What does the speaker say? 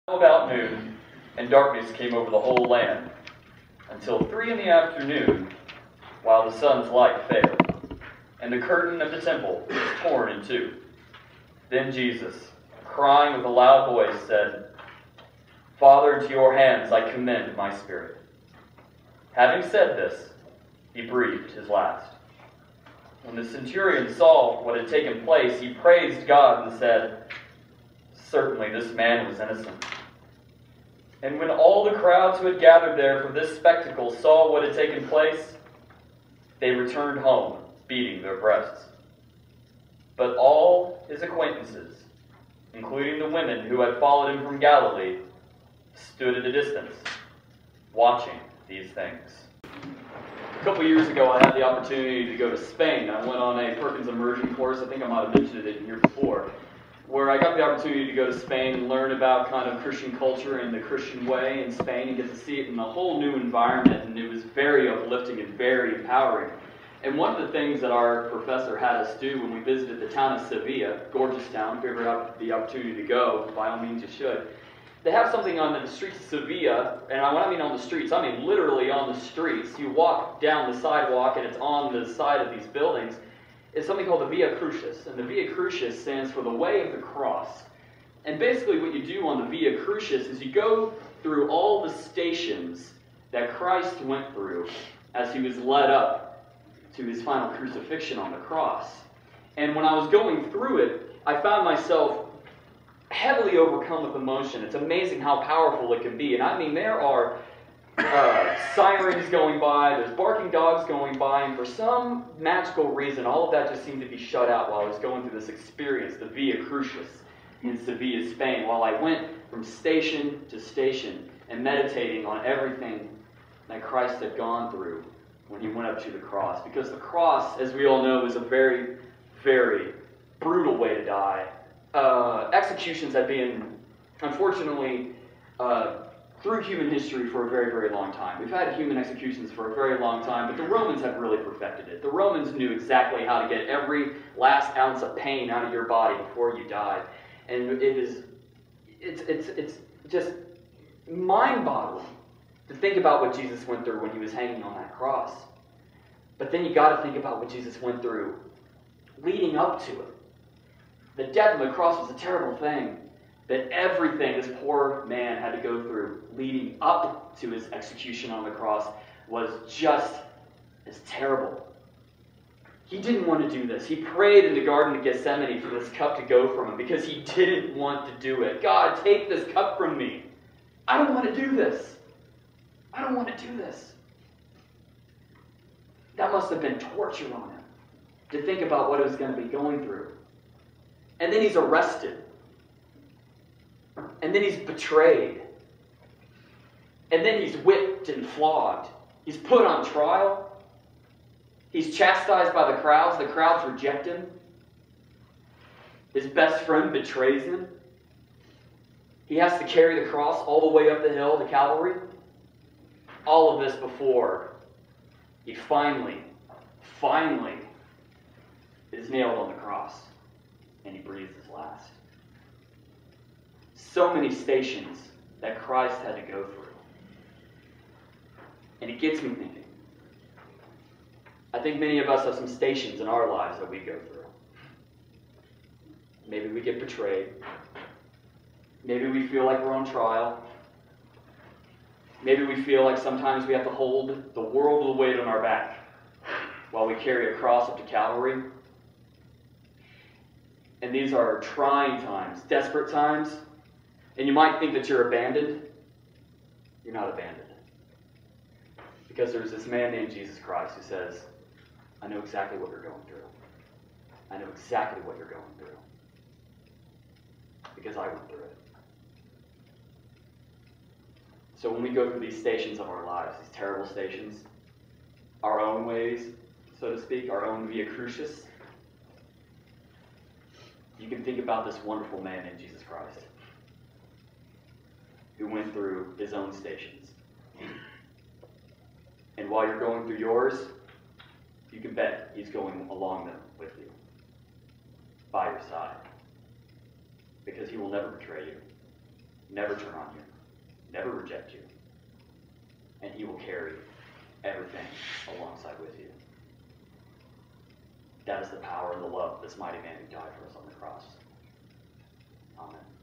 About noon, and darkness came over the whole land, until 3 in the afternoon, while the sun's light failed, and the curtain of the temple was torn in two. Then Jesus, crying with a loud voice, said, "Father, into your hands I commend my spirit." Having said this, he breathed his last. When the centurion saw what had taken place, he praised God and said, "Certainly this man was innocent." And when all the crowds who had gathered there for this spectacle saw what had taken place, they returned home, beating their breasts. But all his acquaintances, including the women who had followed him from Galilee, stood at a distance, watching these things. A couple years ago, I had the opportunity to go to Spain. I went on a Perkins immersion course. I think I might have mentioned it in here before, where I got the opportunity to go to Spain and learn about kind of Christian culture and the Christian way in Spain and get to see it in a whole new environment, and it was very uplifting and very empowering. And one of the things that our professor had us do when we visited the town of Sevilla, gorgeous town, if you ever have the opportunity to go, by all means you should. They have something on the streets of Sevilla, and when I mean on the streets, I mean literally on the streets. You walk down the sidewalk and it's on the side of these buildings. It's something called the Via Crucis, and the Via Crucis stands for the Way of the Cross. And basically what you do on the Via Crucis is you go through all the stations that Christ went through as he was led up to his final crucifixion on the cross. And when I was going through it, I found myself heavily overcome with emotion. It's amazing how powerful it can be. And I mean, there are sirens going by, there's barking dogs going by, and for some magical reason, all of that just seemed to be shut out while I was going through this experience, the Via Crucis in Sevilla, Spain, while I went from station to station and meditating on everything that Christ had gone through when he went up to the cross. Because the cross, as we all know, is a very, very brutal way to die. Executions have been, unfortunately, through human history for a very, very long time. We've had human executions for a very long time, but the Romans have really perfected it. The Romans knew exactly how to get every last ounce of pain out of your body before you died. And it's just mind-boggling to think about what Jesus went through when he was hanging on that cross. But then you got to think about what Jesus went through leading up to it. The death on the cross was a terrible thing. That everything this poor man had to go through leading up to his execution on the cross was just as terrible. He didn't want to do this. He prayed in the Garden of Gethsemane for this cup to go from him because he didn't want to do it. God, take this cup from me. I don't want to do this. I don't want to do this. That must have been torture on him to think about what he was going to be going through. And then he's arrested. And then he's betrayed. And then he's whipped and flogged. He's put on trial. He's chastised by the crowds. The crowds reject him. His best friend betrays him. He has to carry the cross all the way up the hill to Calvary. All of this before he finally is nailed on the cross. And he breathes his last. So many stations that Christ had to go through. And it gets me thinking. I think many of us have some stations in our lives that we go through. Maybe we get betrayed. Maybe we feel like we're on trial. Maybe we feel like sometimes we have to hold the world of weight on our back while we carry a cross up to Calvary. And these are trying times, desperate times. And you might think that you're abandoned. You're not abandoned. Because there's this man named Jesus Christ who says, I know exactly what you're going through. I know exactly what you're going through. Because I went through it. So when we go through these stations of our lives, these terrible stations, our own ways, so to speak, our own Via Crucis, you can think about this wonderful man named Jesus Christ who went through his own stations. And while you're going through yours, you can bet he's going along them with you, by your side, because he will never betray you. never turn on you, never reject you, and he will carry everything alongside with you. That is the power and the love of this mighty man who died for us on the cross. Amen.